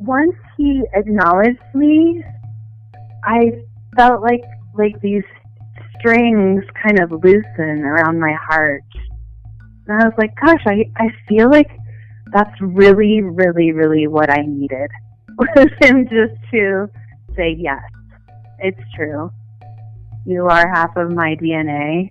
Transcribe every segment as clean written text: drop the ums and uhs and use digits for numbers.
once he acknowledged me, I felt like these strings kind of loosen around my heart. And I was like, gosh, I feel like that's really, really, really what I needed. Was him just to say, yes, it's true. You are half of my DNA.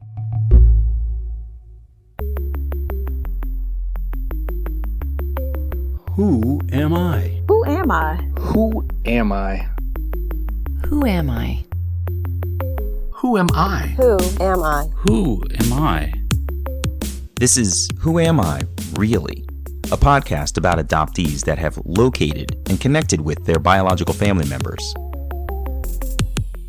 Who am I? Who am I? Who am I? Who am I? Who am I? Who am I? Who am I? This is Who Am I, Really? A podcast about adoptees that have located and connected with their biological family members.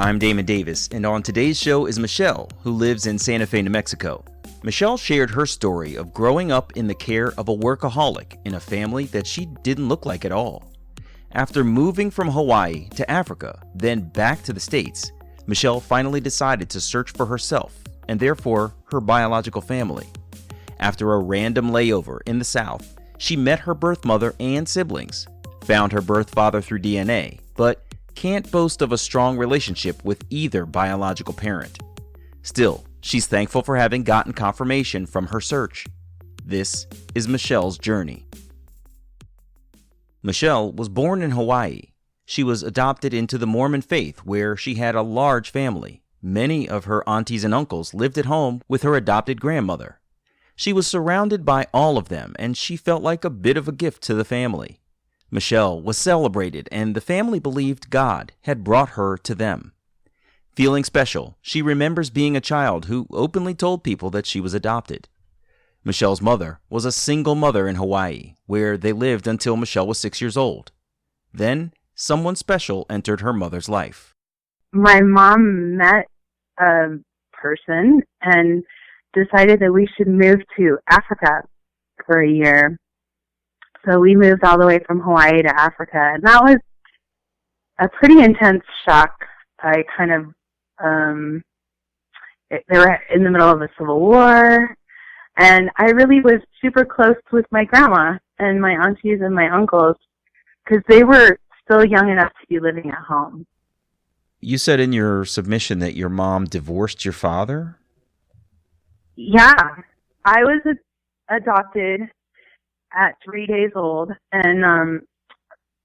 I'm Damon Davis, and on today's show is Michelle, who lives in Santa Fe, New Mexico. Michelle shared her story of growing up in the care of a workaholic in a family that she didn't look like at all. After moving from Hawaii to Africa, then back to the States, Michelle finally decided to search for herself, and therefore her biological family. After a random layover in the South, she met her birth mother and siblings, found her birth father through DNA, but can't boast of a strong relationship with either biological parent. Still, she's thankful for having gotten confirmation from her search. This is Michelle's journey. Michelle was born in Hawaii. She was adopted into the Mormon faith, where she had a large family. Many of her aunties and uncles lived at home with her adopted grandmother. She was surrounded by all of them, and she felt like a bit of a gift to the family. Michelle was celebrated, and the family believed God had brought her to them. Feeling special, she remembers being a child who openly told people that she was adopted. Michelle's mother was a single mother in Hawaii, where they lived until Michelle was 6 years old. Then, someone special entered her mother's life. My mom met a person and decided that we should move to Africa for a year. So we moved all the way from Hawaii to Africa, and that was a pretty intense shock. I kind of, they were in the middle of a civil war, and I really was super close with my grandma and my aunties and my uncles because they were still young enough to be living at home. You said in your submission that your mom divorced your father? Yeah, I was adopted at 3 days old, and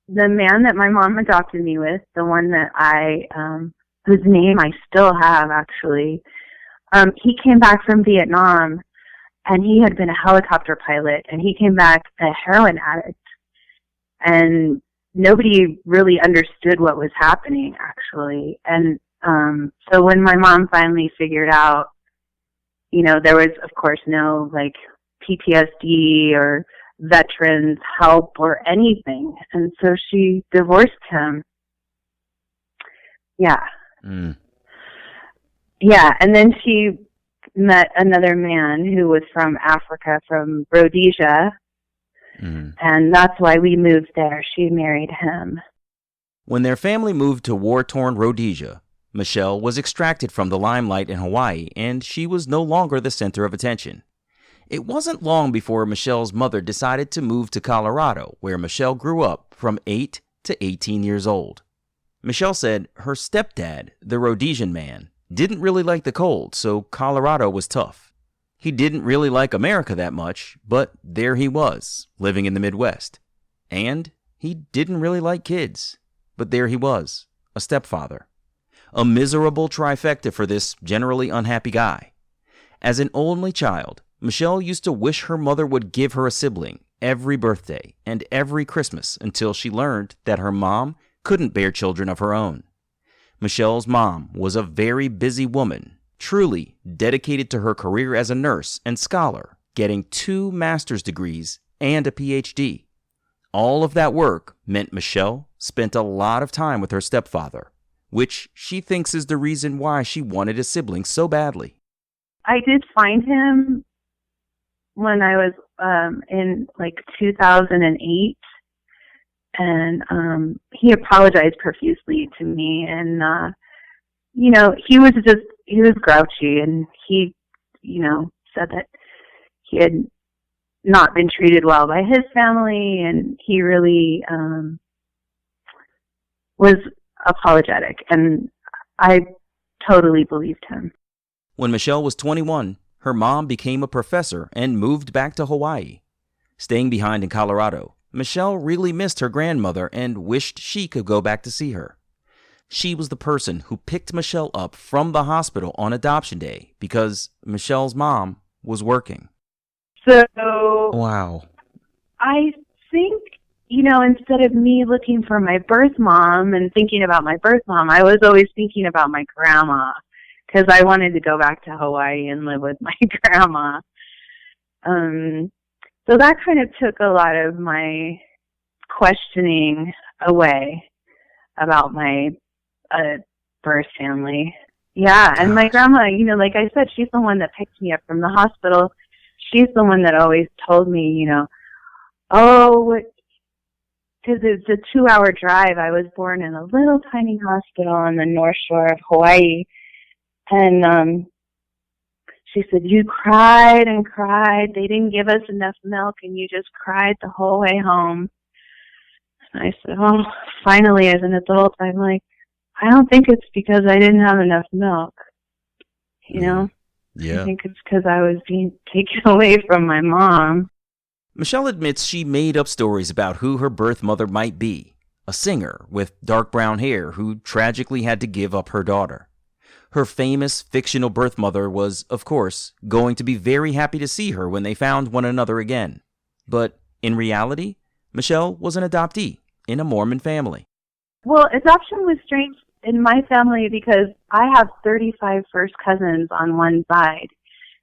the man that my mom adopted me with, the one that whose name I still have actually, he came back from Vietnam, and he had been a helicopter pilot, and he came back a heroin addict, and nobody really understood what was happening, actually. And so when my mom finally figured out, there was, of course, no, PTSD or veterans help or anything. And so she divorced him. Yeah. Yeah, and then she met another man who was from Africa, from Rhodesia, and that's why we moved there. She married him. When their family moved to war-torn Rhodesia, Michelle was extracted from the limelight in Hawaii, and she was no longer the center of attention. It wasn't long before Michelle's mother decided to move to Colorado, where Michelle grew up from 8 to 18 years old. Michelle said her stepdad, the Rhodesian man, didn't really like the cold, so Colorado was tough. He didn't really like America that much, but there he was, living in the Midwest. And he didn't really like kids, but there he was, a stepfather. A miserable trifecta for this generally unhappy guy. As an only child, Michelle used to wish her mother would give her a sibling every birthday and every Christmas until she learned that her mom couldn't bear children of her own. Michelle's mom was a very busy woman, truly dedicated to her career as a nurse and scholar, getting 2 master's degrees and a PhD. All of that work meant Michelle spent a lot of time with her stepfather, which she thinks is the reason why she wanted a sibling so badly. I did find him when I was in 2008, and he apologized profusely to me, and he was grouchy, and he said that he had not been treated well by his family, and he really was apologetic, and I totally believed him. When Michelle was 21, her mom became a professor and moved back to Hawaii. Staying behind in Colorado, Michelle really missed her grandmother and wished she could go back to see her. She was the person who picked Michelle up from the hospital on adoption day because Michelle's mom was working. So Wow. I think, instead of me looking for my birth mom and thinking about my birth mom, I was always thinking about my grandma because I wanted to go back to Hawaii and live with my grandma. So that kind of took a lot of my questioning away about my birth family. Yeah, and my grandma, like I said, she's the one that picked me up from the hospital. She's the one that always told me, because it's a 2-hour drive. I was born in a little tiny hospital on the North Shore of Hawaii. And she said, you cried and cried. They didn't give us enough milk, and you just cried the whole way home. And I said, well, finally, as an adult, I'm like, I don't think it's because I didn't have enough milk. Yeah. I think it's because I was being taken away from my mom. Michelle admits she made up stories about who her birth mother might be, a singer with dark brown hair who tragically had to give up her daughter. Her famous fictional birth mother was, of course, going to be very happy to see her when they found one another again. But in reality, Michelle was an adoptee in a Mormon family. Well, adoption was strange in my family because I have 35 first cousins on one side.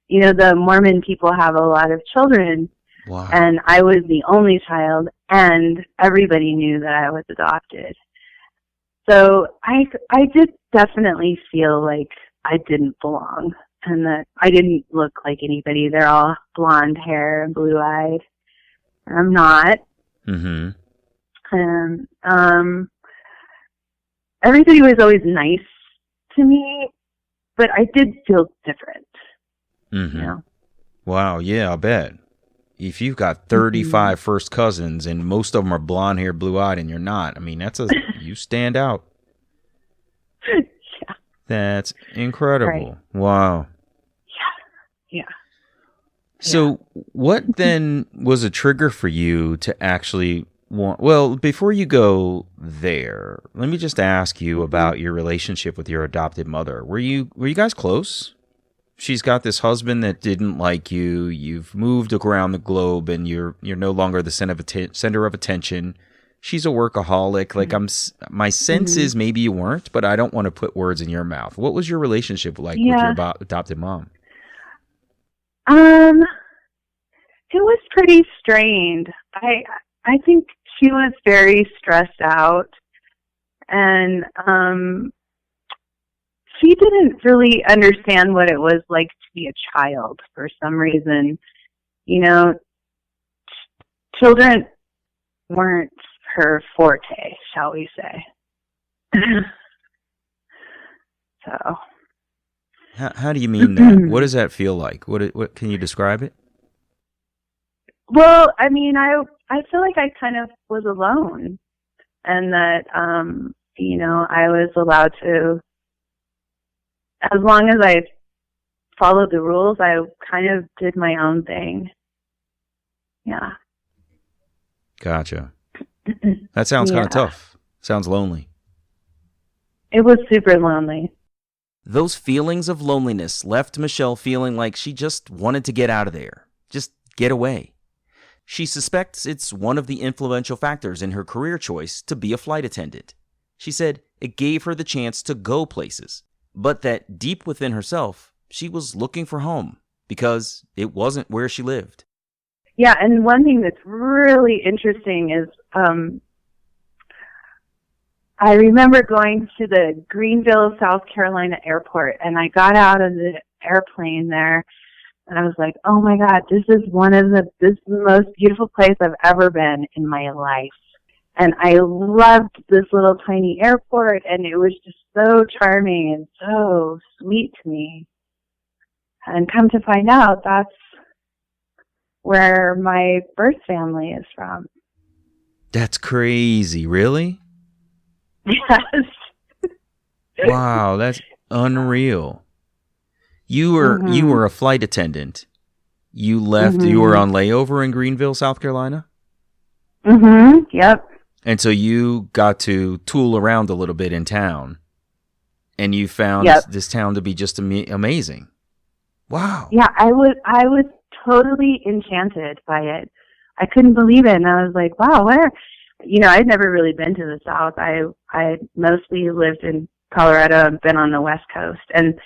The Mormon people have a lot of children. Wow. And I was the only child, and everybody knew that I was adopted. So I did definitely feel like I didn't belong and that I didn't look like anybody. They're all blonde hair and blue-eyed. And I'm not. Mm-hmm. And everybody was always nice to me, but I did feel different. Mm-hmm. Wow, yeah, I bet. If you've got 35 first cousins and most of them are blonde hair, blue-eyed, and you're not, I mean, you stand out. Yeah. That's incredible. Right. Wow. Yeah. So what then was a trigger for you to actually well, before you go there, let me just ask you about your relationship with your adopted mother. Were you guys close? She's got this husband that didn't like you. You've moved around the globe, and you're no longer the center of attention. She's a workaholic. Like my sense is maybe you weren't, but I don't want to put words in your mouth. What was your relationship like with your adopted mom? It was pretty strained. I think she was very stressed out, and she didn't really understand what it was like to be a child for some reason. Children weren't her forte, shall we say. So. How do you mean that? What does that feel like? What can you describe it? Well, I mean, I feel like I kind of was alone, and that I was allowed to, as long as I followed the rules, I kind of did my own thing. Yeah. Gotcha. That sounds kind of tough. Sounds lonely. It was super lonely. Those feelings of loneliness left Michelle feeling like she just wanted to get out of there. Just get away. She suspects it's one of the influential factors in her career choice to be a flight attendant. She said it gave her the chance to go places, but that deep within herself, she was looking for home because it wasn't where she lived. Yeah, and one thing that's really interesting is I remember going to the Greenville, South Carolina airport, and I got out of the airplane there, and I was like, oh my God, this is the most beautiful place I've ever been in my life. And I loved this little tiny airport, and it was just so charming and so sweet to me. And come to find out, that's where my birth family is from. That's crazy, really? Yes. Wow, that's unreal. You were a flight attendant. You left. You were on layover in Greenville, South Carolina. Yep. And so you got to tool around a little bit in town, and you found this town to be just amazing. Wow. Yeah, I was totally enchanted by it. I couldn't believe it, and I was like, wow, where? I'd never really been to the South. I mostly lived in Colorado and been on the West Coast, and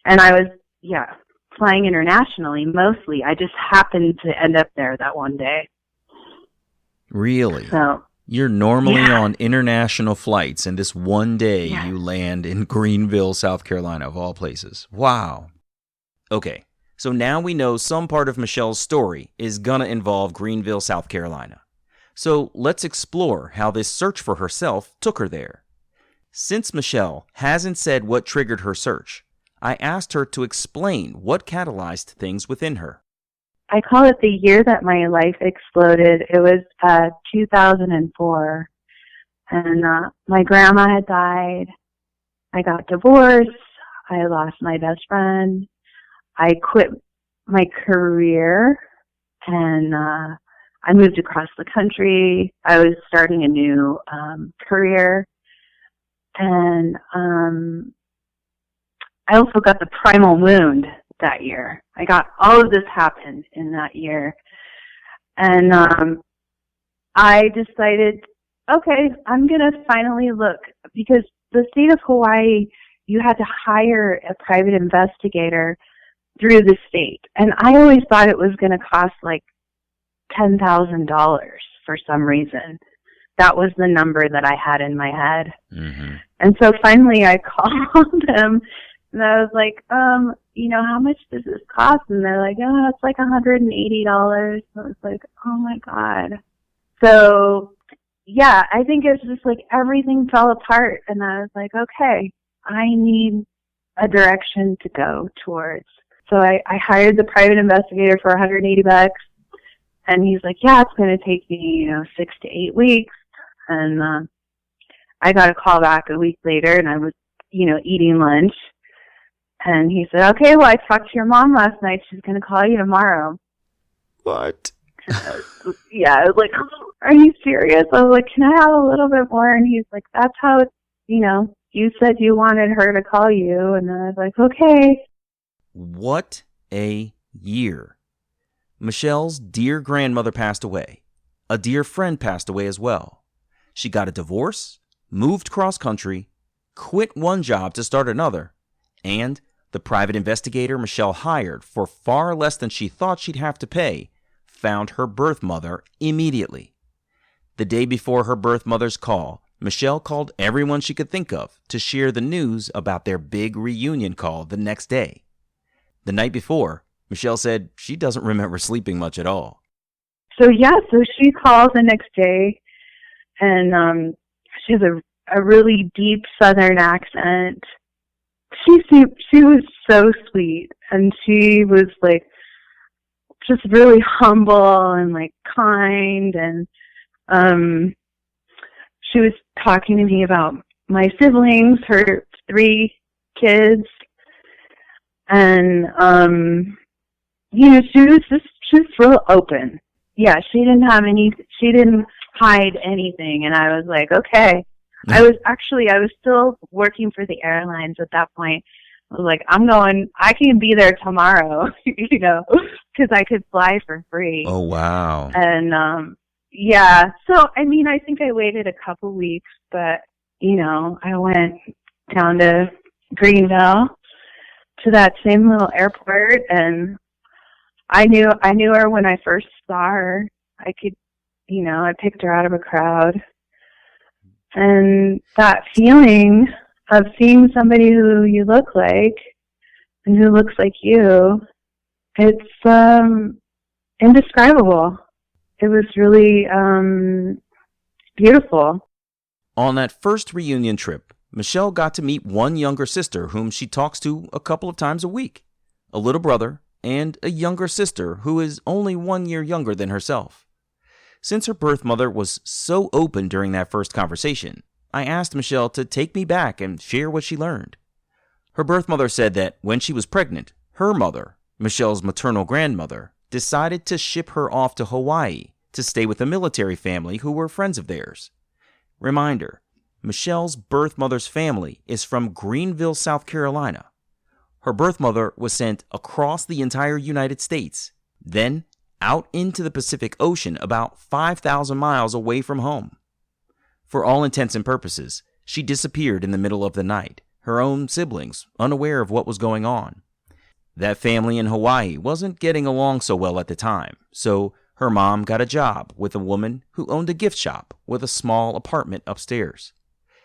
I was flying internationally mostly. I just happened to end up there that one day. Really? So you're normally on international flights, and this one day you land in Greenville, South Carolina, of all places. Wow. Okay, so now we know some part of Michelle's story is gonna involve Greenville, South Carolina. So let's explore how this search for herself took her there. Since Michelle hasn't said what triggered her search, I asked her to explain what catalyzed things within her. I call it the year that my life exploded. It was 2004, and my grandma had died. I got divorced. I lost my best friend. I quit my career, and I moved across the country. I was starting a new career, and I also got the primal wound that year. I got all of this happened in that year. And I decided, okay, I'm going to finally look, because the state of Hawaii, you had to hire a private investigator through the state. And I always thought it was going to cost like $10,000 for some reason. That was the number that I had in my head. Mm-hmm. And so finally I called them, and I was like, how much does this cost? And they're like, oh, it's like $180. So I was like, oh my God. So yeah, I think it's just like everything fell apart, and I was like, okay, I need a direction to go towards. So I hired the private investigator for $180, and he's like, yeah, it's going to take me, 6 to 8 weeks. And I got a call back a week later, and I was, eating lunch. And he said, okay, well, I talked to your mom last night. She's going to call you tomorrow. What? I was like, are you serious? I was like, can I have a little bit more? And he's like, that's how, you said you wanted her to call you. And I was like, okay. What a year. Michelle's dear grandmother passed away. A dear friend passed away as well. She got a divorce, moved cross-country, quit one job to start another, and the private investigator Michelle hired for far less than she thought she'd have to pay found her birth mother immediately. The day before her birth mother's call, Michelle called everyone she could think of to share the news about their big reunion call the next day. The night before, Michelle said she doesn't remember sleeping much at all. So she calls the next day, and she has a really deep Southern accent. She was so sweet, and she was like just really humble and like kind, and she was talking to me about my siblings, her 3 kids, and she was real open. Yeah, she didn't hide anything, and I was like, okay. I was still working for the airlines at that point. I was like, I can be there tomorrow, because I could fly for free. Oh, wow. And, so, I think I waited a couple weeks, but, I went down to Greenville to that same little airport, and I knew her when I first saw her. I picked her out of a crowd. And that feeling of seeing somebody who you look like and who looks like you, it's indescribable. It was really beautiful. On that first reunion trip, Michelle got to meet one younger sister whom she talks to a couple of times a week, a little brother, and a younger sister who is only 1 year younger than herself. Since her birth mother was so open during that first conversation, I asked Michelle to take me back and share what she learned. Her birth mother said that when she was pregnant, her mother, Michelle's maternal grandmother, decided to ship her off to Hawaii to stay with a military family who were friends of theirs. Reminder, Michelle's birth mother's family is from Greenville, South Carolina. Her birth mother was sent across the entire United States, then out into the Pacific Ocean about 5,000 miles away from home. For all intents and purposes, she disappeared in the middle of the night, her own siblings unaware of what was going on. That family in Hawaii wasn't getting along so well at the time, so her mom got a job with a woman who owned a gift shop with a small apartment upstairs.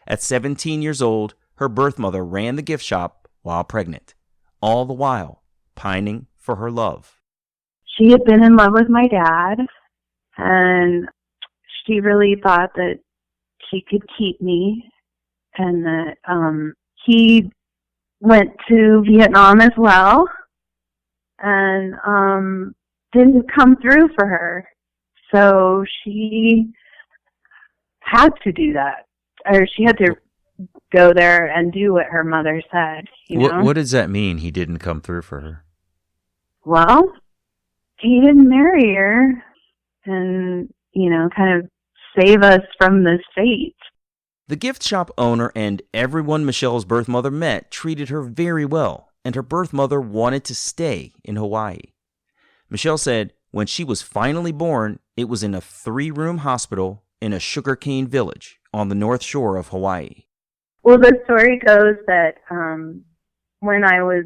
At 17 years old, her birth mother ran the gift shop while pregnant, all the while pining for her love. She had been in love with my dad, and she really thought that she could keep me, and that he went to Vietnam as well, and didn't come through for her. So she had to do that, or she had to go there and do what her mother said. You know? What does that mean, he didn't come through for her? Well, he didn't marry her and, kind of save us from this fate. The gift shop owner and everyone Michelle's birth mother met treated her very well, and her birth mother wanted to stay in Hawaii. Michelle said when she was finally born, it was in a 3-room hospital in a sugarcane village on the north shore of Hawaii. Well, the story goes that when I was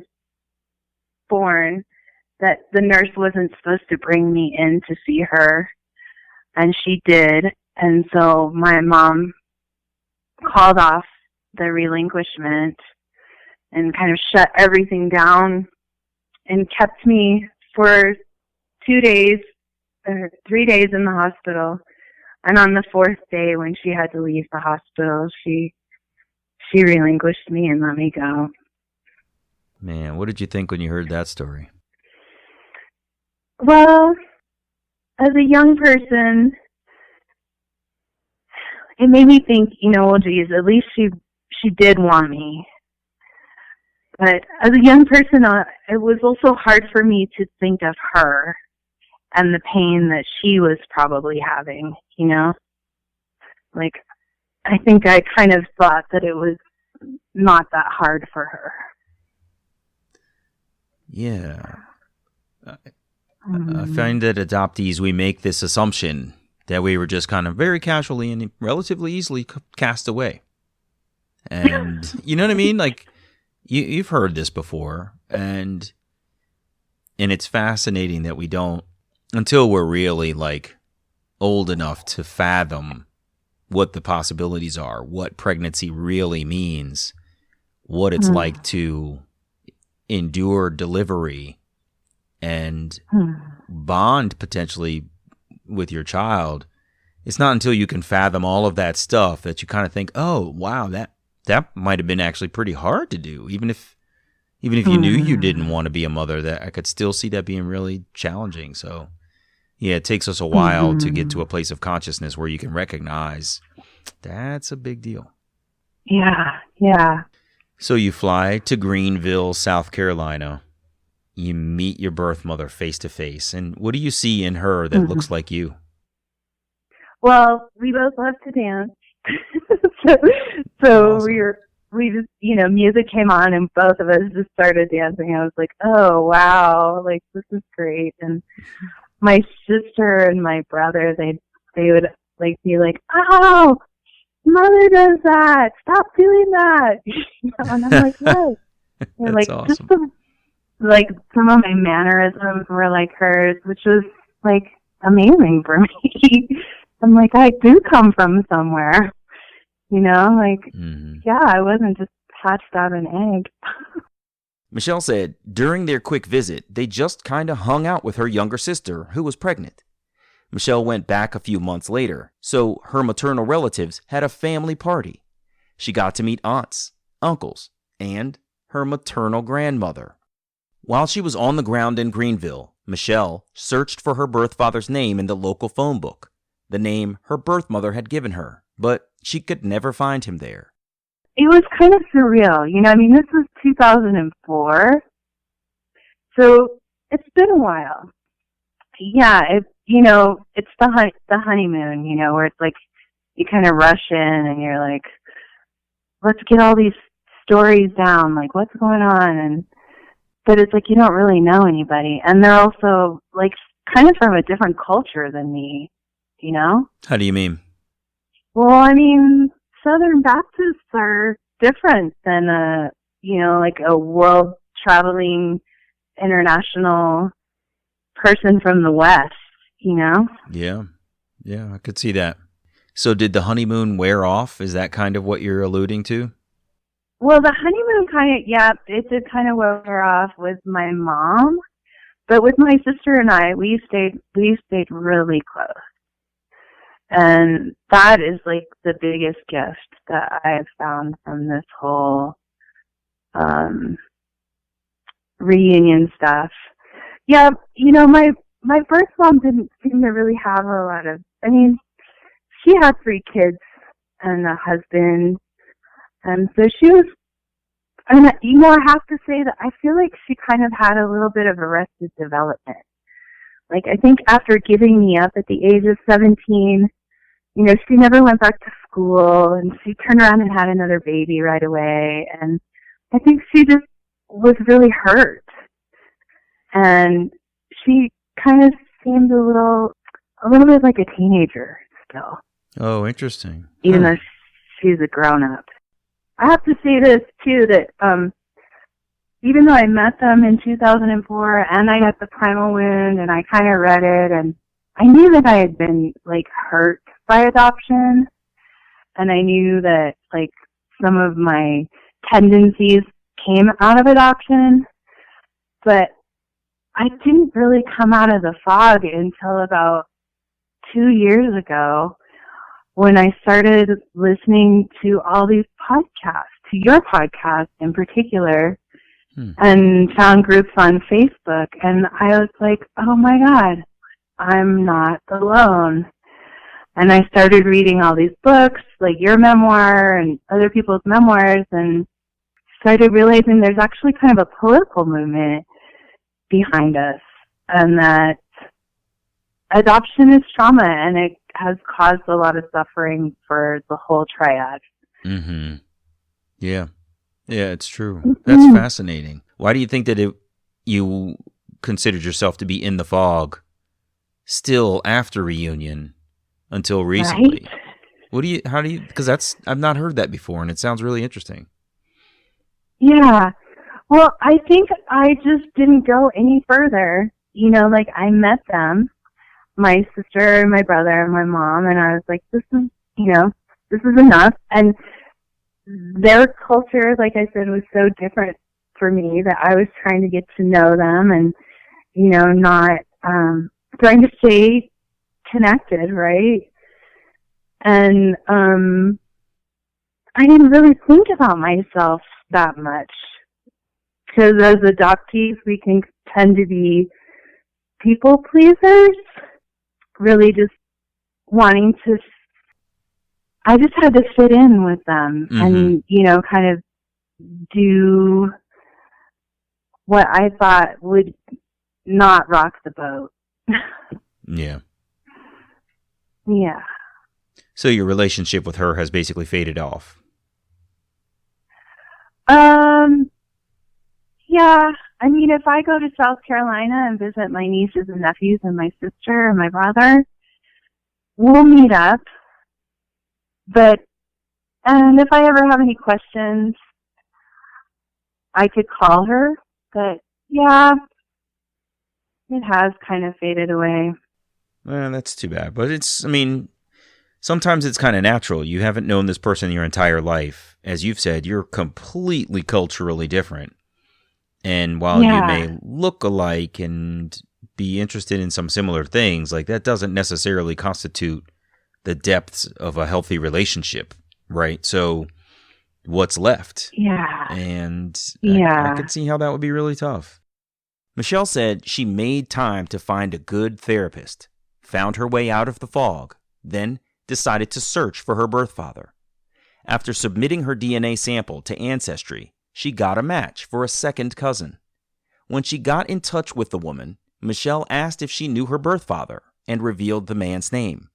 born, that the nurse wasn't supposed to bring me in to see her, and she did. And so my mom called off the relinquishment and kind of shut everything down and kept me for 2 days or 3 days in the hospital. And on the 4th day, when she had to leave the hospital, she relinquished me and let me go. Man, what did you think when you heard that story? Well, as a young person, it made me think, well, geez, at least she did want me. But as a young person, it was also hard for me to think of her and the pain that she was probably having, Like, I think I kind of thought that it was not that hard for her. Yeah. I find that adoptees, we make this assumption that we were just kind of very casually and relatively easily cast away. And you know what I mean? Like, you've heard this before, and it's fascinating that we don't, until we're really like old enough to fathom what the possibilities are, what pregnancy really means, what it's like to endure delivery and bond potentially with your child. It's not until you can fathom all of that stuff that you kind of think, oh, wow, that might have been actually pretty hard to do. Even if you knew you didn't want to be a mother, that I could still see that being really challenging. So yeah, it takes us a while to get to a place of consciousness where you can recognize that's a big deal. Yeah. So you fly to Greenville, South Carolina. You meet your birth mother face to face. And what do you see in her that looks like you? Well, we both love to dance. so awesome. we just, music came on and both of us just started dancing. I was like, oh, wow, like, this is great. And my sister and my brother, they would like be like, oh, mother does that. Stop doing that. And I'm like, what? They're like, awesome. Just like some of my mannerisms were like hers, which was like amazing for me. I'm like, I do come from somewhere, yeah, I wasn't just hatched out an egg. Michelle said during their quick visit, they just kind of hung out with her younger sister who was pregnant. Michelle went back a few months later, so her maternal relatives had a family party. She got to meet aunts, uncles, and her maternal grandmother. While she was on the ground in Greenville, Michelle searched for her birth father's name in the local phone book, the name her birth mother had given her, but she could never find him there. It was kind of surreal. I mean, this was 2004. So it's been a while. Yeah, it's the honeymoon, where it's like you kind of rush in and you're like, let's get all these stories down, like what's going on, but it's like you don't really know anybody, and they're also like kind of from a different culture than me, How do you mean? Well, I mean, Southern Baptists are different than like a world traveling international person from the West, Yeah, I could see that. So did the honeymoon wear off? Is that kind of what you're alluding to? Well, the honeymoon it did kind of wear off with my mom, but with my sister and I, we stayed really close. And that is like the biggest gift that I have found from this whole reunion stuff. Yeah, my birth mom didn't seem to really have a lot of, she had 3 kids and a husband, and so she was, I have to say that I feel like she kind of had a little bit of arrested development. Like, I think after giving me up at the age of 17, she never went back to school, and she turned around and had another baby right away, and I think she just was really hurt. And she kind of seemed a little bit like a teenager still. Oh, interesting. Even though she's a grown-up. I have to say this, too, that even though I met them in 2004, and I got the primal wound, and I kind of read it, and I knew that I had been, like, hurt by adoption, and I knew that, like, some of my tendencies came out of adoption, but I didn't really come out of the fog until about 2 years ago when I started listening to all these podcasts, to your podcast in particular, and found groups on Facebook, and I was like, oh my God, I'm not alone. And I started reading all these books, like your memoir and other people's memoirs, and started realizing there's actually kind of a political movement behind us, and that adoption is trauma, and it has caused a lot of suffering for the whole triad. Mm-hmm. Yeah, it's true. That's fascinating. Why do you think that you considered yourself to be in the fog still after reunion until recently? Right? Because I've not heard that before, and it sounds really interesting. Yeah. Well, I think I just didn't go any further. Like I met them, my sister, my brother, and my mom, and I was like, this is enough. And their culture, like I said, was so different for me that I was trying to get to know them and, not trying to stay connected, right? And I didn't really think about myself that much. Because as adoptees, we can tend to be people pleasers, really just wanting to, I just had to fit in with them and, kind of do what I thought would not rock the boat. Yeah. Yeah. So your relationship with her has basically faded off. Yeah, if I go to South Carolina and visit my nieces and nephews and my sister and my brother, we'll meet up. And if I ever have any questions, I could call her. But yeah, it has kind of faded away. Well, that's too bad. But sometimes it's kind of natural. You haven't known this person your entire life. As you've said, you're completely culturally different. And while you may look alike and be interested in some similar things, like that doesn't necessarily constitute the depths of a healthy relationship, right? So what's left? Yeah. And I could see how that would be really tough. Michelle said she made time to find a good therapist, found her way out of the fog, then decided to search for her birth father. After submitting her DNA sample to Ancestry, she got a match for a second cousin. When she got in touch with the woman, Michelle asked if she knew her birth father and revealed the man's name.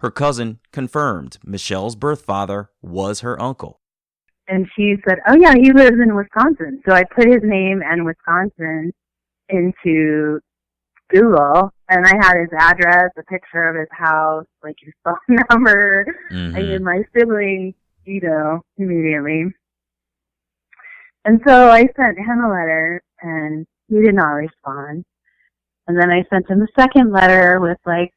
Her cousin confirmed Michelle's birth father was her uncle. And she said, oh yeah, he lives in Wisconsin. So I put his name and Wisconsin into Google, and I had his address, a picture of his house, like his phone number. I knew my siblings, immediately. And so I sent him a letter, and he did not respond. And then I sent him a second letter with, like,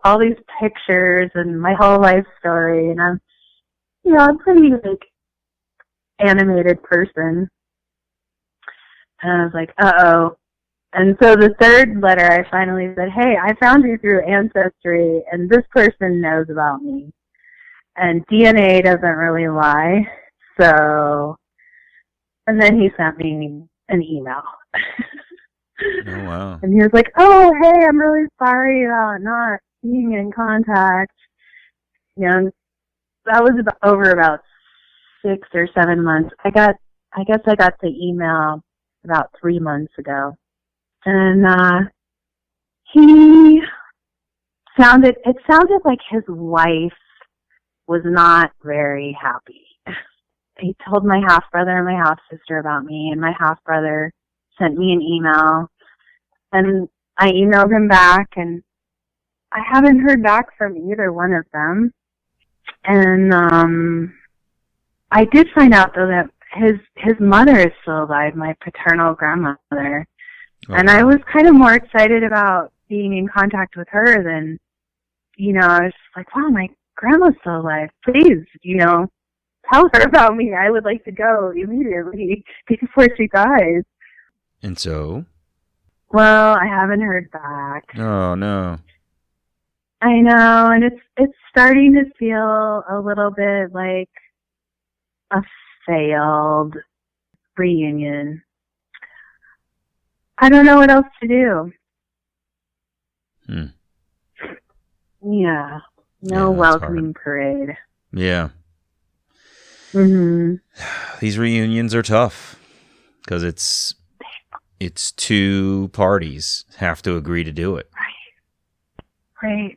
all these pictures and my whole life story. And I'm pretty, like, animated person. And I was like, uh-oh. And so the third letter, I finally said, hey, I found you through Ancestry, and this person knows about me. And DNA doesn't really lie. So, and then he sent me an email. Oh, wow. And he was like, oh, hey, I'm really sorry about not being in contact. That was over about 6 or 7 months. I guess I got the email about 3 months ago. And it sounded like his wife was not very happy. He told my half-brother and my half-sister about me, and my half-brother sent me an email, and I emailed him back, and I haven't heard back from either one of them. And I did find out, though, that his mother is still alive, my paternal grandmother. Oh. And I was kind of more excited about being in contact with her than, I was just like, wow, my grandma's still alive. Please, tell her about me. I would like to go immediately before she dies. And so? Well, I haven't heard back. Oh, no. I know, and it's starting to feel a little bit like a failed reunion. I don't know what else to do. Yeah. No welcoming parade. Yeah. Mm-hmm. These reunions are tough because it's two parties have to agree to do it. Right.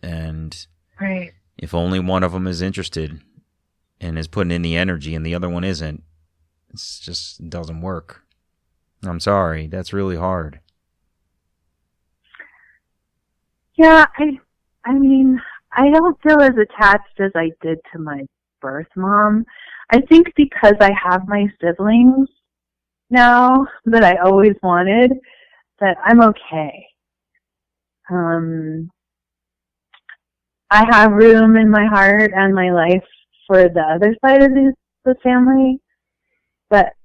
And right. If only one of them is interested and is putting in the energy and the other one isn't, it doesn't work. I'm sorry. That's really hard. Yeah, I mean, I don't feel as attached as I did to my birth mom. I think because I have my siblings now that I always wanted, that I'm okay. I have room in my heart and my life for the other side of the family, but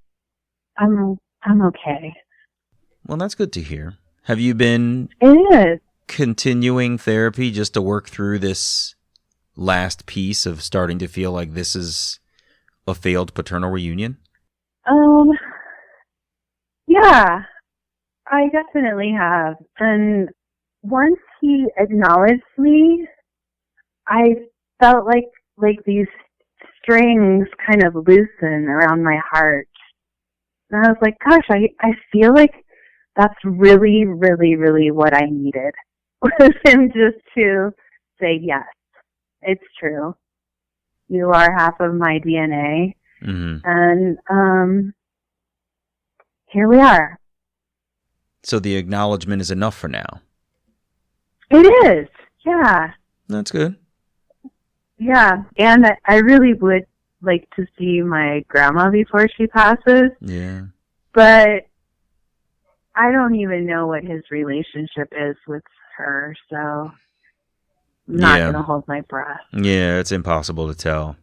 I'm okay. Well, that's good to hear. Have you been continuing therapy just to work through this last piece of starting to feel like this is a failed paternal reunion? Yeah, I definitely have. And once he acknowledged me, I felt like these strings kind of loosen around my heart. And I was like, gosh, I feel like that's really, really, really what I needed. Was him just to say, yes, it's true. You are half of my DNA. Mm-hmm. And here we are. So the acknowledgement is enough for now. It is, yeah. That's good. Yeah, and I really would like to see my grandma before she passes. Yeah. But I don't even know what his relationship is with her, so I'm not going to hold my breath. Yeah, it's impossible to tell.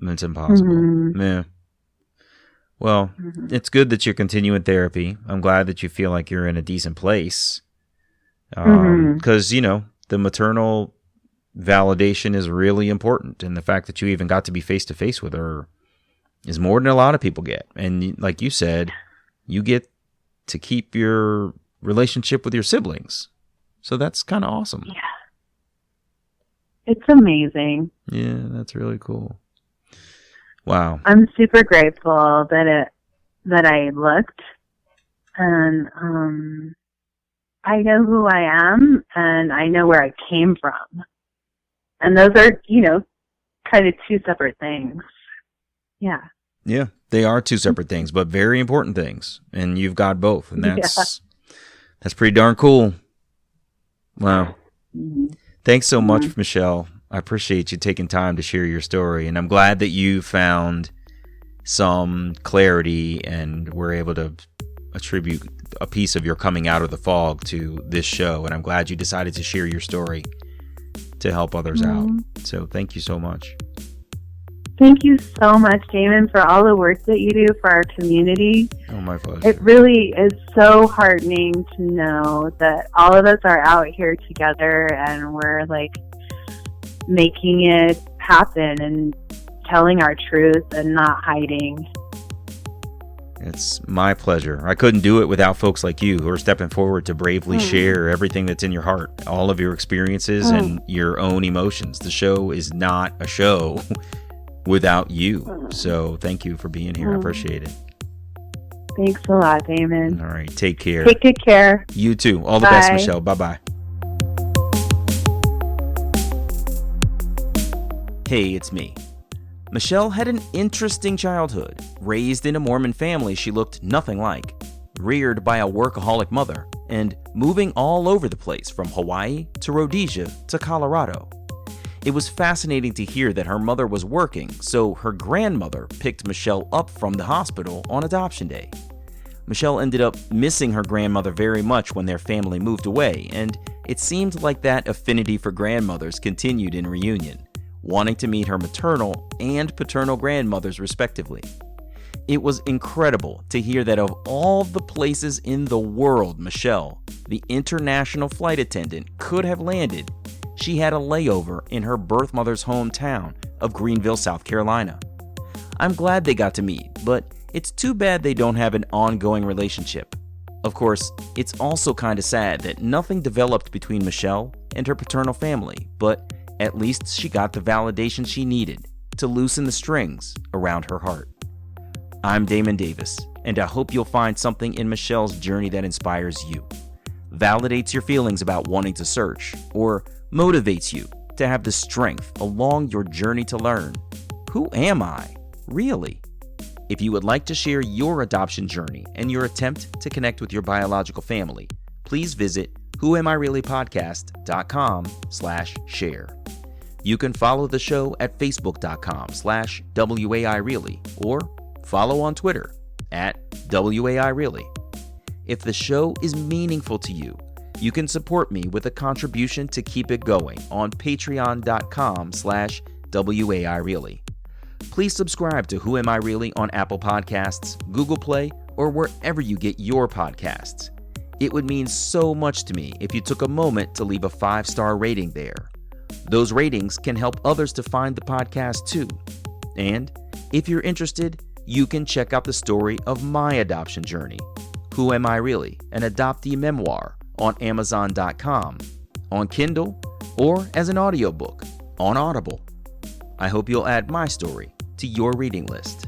It's impossible. Mm-hmm. Yeah. Well, It's good that you're continuing therapy. I'm glad that you feel like you're in a decent place. Because, the maternal validation is really important. And the fact that you even got to be face-to-face with her is more than a lot of people get. And like you said, you get to keep your relationship with your siblings. So that's kind of awesome. It's amazing. Yeah, that's really cool. Wow. I'm super grateful that I looked, and I know who I am, and I know where I came from. And those are, kind of two separate things. Yeah. Yeah, they are two separate things, but very important things. And you've got both. And that's pretty darn cool. Wow. Mm-hmm. Thanks so much, Michelle. I appreciate you taking time to share your story. And I'm glad that you found some clarity and were able to attribute a piece of your coming out of the fog to this show. And I'm glad you decided to share your story to help others out. So thank you so much. Thank you so much, Damon, for all the work that you do for our community. Oh, my pleasure. It really is so heartening to know that all of us are out here together and we're making it happen and telling our truth and not hiding. It's my pleasure. I couldn't do it without folks like you who are stepping forward to bravely share everything that's in your heart, all of your experiences and your own emotions. The show is not a show without you. So thank you for being here. I appreciate it. Thanks a lot, Damon. All right. Take care. Take good care. You too. All the best, Michelle. Bye-bye. Hey, it's me. Michelle had an interesting childhood. Raised in a Mormon family she looked nothing like, reared by a workaholic mother, and moving all over the place from Hawaii to Rhodesia to Colorado. It was fascinating to hear that her mother was working, so her grandmother picked Michelle up from the hospital on adoption day. Michelle ended up missing her grandmother very much when their family moved away, and it seemed like that affinity for grandmothers continued in reunion, wanting to meet her maternal and paternal grandmothers respectively. It was incredible to hear that of all the places in the world Michelle, the international flight attendant, could have landed, she had a layover in her birth mother's hometown of Greenville, South Carolina. I'm glad they got to meet, but it's too bad they don't have an ongoing relationship. Of course, it's also kind of sad that nothing developed between Michelle and her paternal family, but at least she got the validation she needed to loosen the strings around her heart. I'm Damon Davis, and I hope you'll find something in Michelle's journey that inspires you, validates your feelings about wanting to search, or motivates you to have the strength along your journey to learn, who am I, really? If you would like to share your adoption journey and your attempt to connect with your biological family, please visit whoamireallypodcast.com/share. You can follow the show at facebook.com/WAIReally or follow on Twitter @WAIReally. If the show is meaningful to you, you can support me with a contribution to keep it going on patreon.com/WAIReally. Please subscribe to Who Am I Really on Apple Podcasts, Google Play, or wherever you get your podcasts. It would mean so much to me if you took a moment to leave a 5-star rating there. Those ratings can help others to find the podcast too. And if you're interested, you can check out the story of my adoption journey, Who Am I Really? An Adoptee Memoir, on Amazon.com, on Kindle, or as an audiobook on Audible. I hope you'll add my story to your reading list.